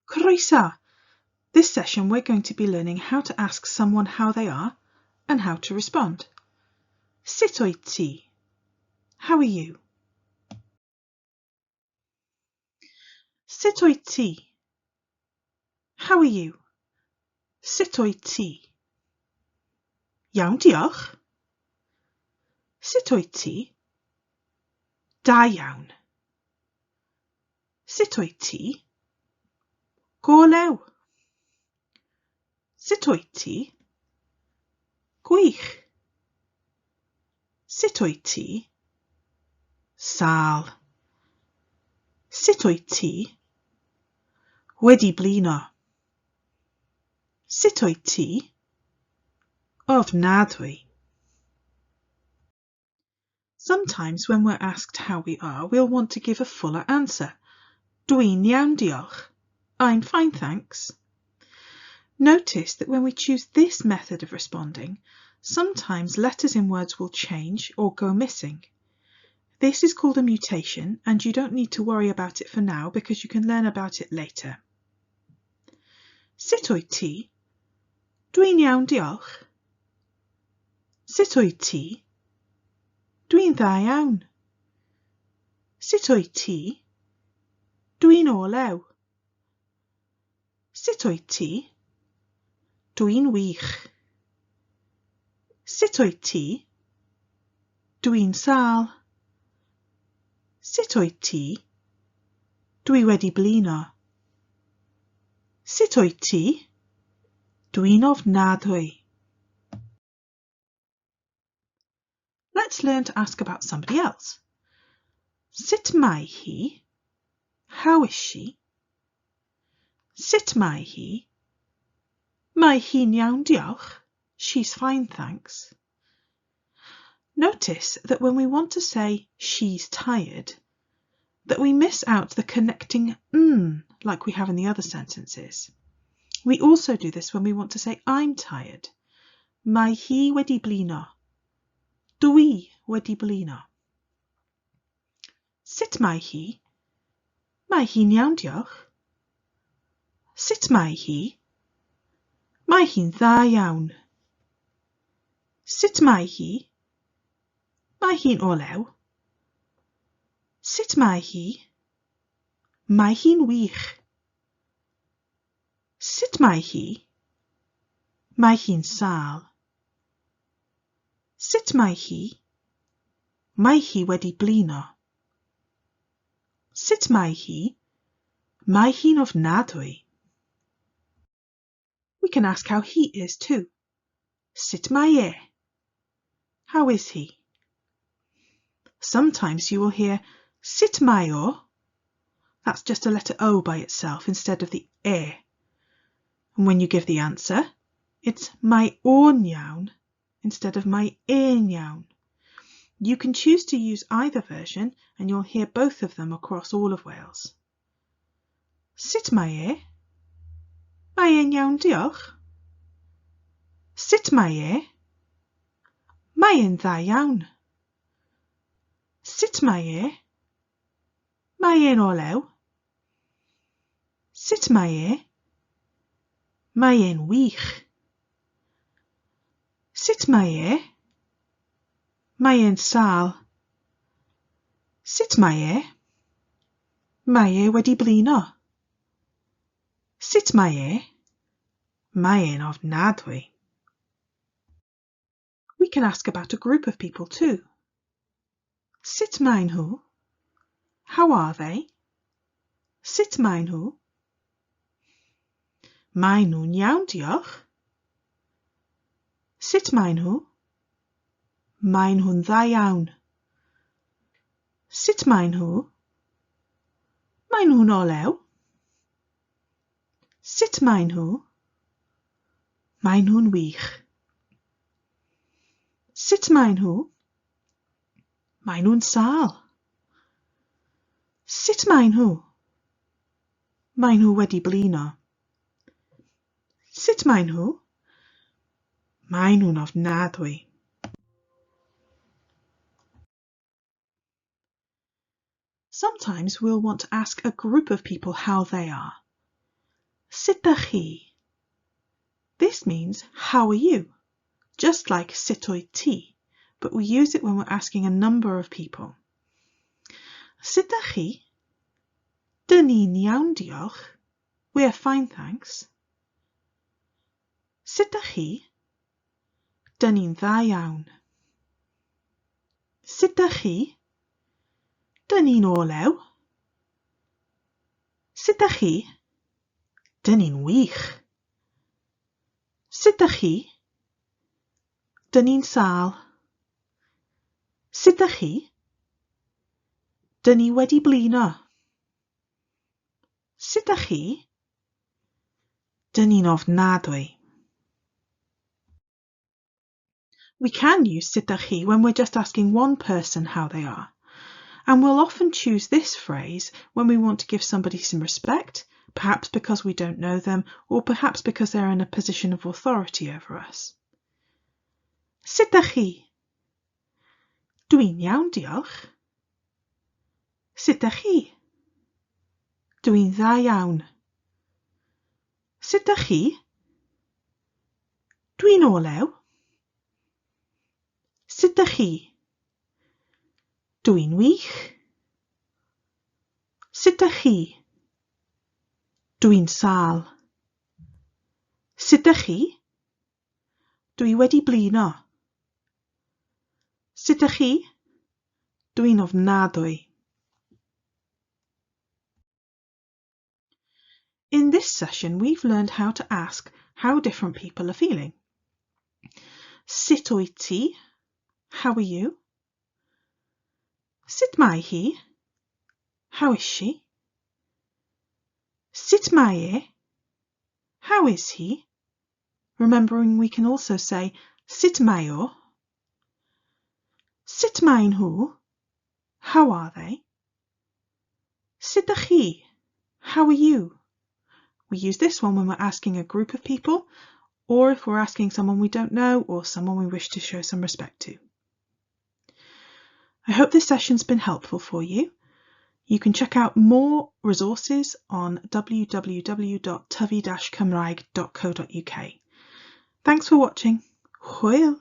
Croeso! This session we're going to be learning how to ask someone how they are and how to respond. Sut wyt ti? How are you? Sut wyt ti? How are you? Sut wyt ti? Iawn, diolch. Sut wyt ti? Da iawn. Sut wyt ti? Go lew. Sut wyt ti? Gwych. Sut wyt ti? Sal. Sut wyt ti? Wedi blino. Sut wyt ti? Ofnadwy. Sometimes when we're asked how we are, we'll want to give a fuller answer. Dwi'n iawn, diolch. I'm fine, thanks. Notice that when we choose this method of responding, sometimes letters in words will change or go missing. This is called a mutation, and you don't need to worry about it for now because you can learn about it later. Sut wyt ti? Dwi'n iawn, diolch. Sut wyt ti? Dwi'n dda iawn. Sut wyt ti? Dwi'n o lew. Sut wyt ti? Dwi'n wych. Sut wyt ti? Dwi'n sal. Sut wyt ti? Dwi wedi blino. Sut wyt ti? Dwi'n ofnadwy. Let's learn to ask about somebody else. Sut mae hi? How is she? Sut mae hi? Mae hi'n iawn, diolch. She's fine, thanks. Notice that when we want to say she's tired, that we miss out the connecting n like we have in the other sentences. We also do this when we want to say I'm tired. Mae hi wedi blino. Dwi wedi blino. Sut mae hi? Mae hi'n iawn, diolch. Sut mae hi? Mae hi'n dda iawn. Sut mae hi? Mae hi'n o lew. Sut mae hi? Mae hi'n wych. Sut mae hi? Mae hi'n sal. Sut mae hi? Mae hi wedi blino. Sut mae hi? Mae hi'n ofnadwy. We can ask how he is too. Sut mae e? How is he? Sometimes you will hear sut mae o. That's just a letter O by itself instead of the e. And when you give the answer, it's mae o'n iawn instead of mae e'n iawn. You can choose to use either version and you'll hear both of them across all of Wales. Sut mae e? Mae e'n iawn, diolch. Sut mae e? Mae e'n dda iawn. Sut mae e? Mae e'n o lew. Sut mae e? Mae e'n wych. Sut mae e? Mae e'n sal. Sut mae e? Mae e wedi blino. Sut mae e? Mae e'n ofnadwy. We can ask about a group of people too. Sut mae nhw? How are they? Sut mae nhw? Mae nhw'n iawn, diolch. Sut mae nhw? Mae nhw'n dda iawn. Sut mae nhw? Mae nhw'n o lew. Sut mae nhw? Mae nhw'n wych. Sut mae nhw? Mae nhw'n sal. Sut mae nhw? Mae nhw wedi blino. Sut mae nhw? Mae nhw'n ofnadwy. Sometimes we'll want to ask a group of people how they are. Sut chi? This means, how are you? Just like Sut Wyt, but we use it when we're asking a number of people. Sut chi? Dyn ni'n iawn, diolch. We're fine, thanks. Sut chi? Dyn ni'n dda iawn. Sut chi? Dyn ni'n olew. Sut chi? Dyn ni'n wych. Sut chi? Dyn ni'n sâl. Sut chi? Dyn ni wedi blino. Sut chi? Dyn ni'n ofnadwy. We can use sut chi when we're just asking one person how they are. And we'll often choose this phrase when we want to give somebody some respect, perhaps because we don't know them, or perhaps because they're in a position of authority over us. Sut chi? Dwi'n iawn, diolch. Sut chi? Dwi'n dda iawn. Sut chi? Dwi'n olew. Sut chi? Dwi'n wych. Sut chi? Dwi'n sâl. Sut chi? Dwi wedi blino. Sut chi? Dwi'n ofnadwy. In this session, we've learned how to ask how different people are feeling. Sut wyt? How are you? Sut mae hi? How is she? Sut mae How is he? Remembering we can also say sut mae o. Sut mae'n nhw? How are they? Sut chi? How are you? We use this one when we're asking a group of people, or if we're asking someone we don't know or someone we wish to show some respect to. I hope this session's been helpful for you. You can check out more resources on www.tyfu-cymraeg.co.uk. Thanks for watching. Hwyl!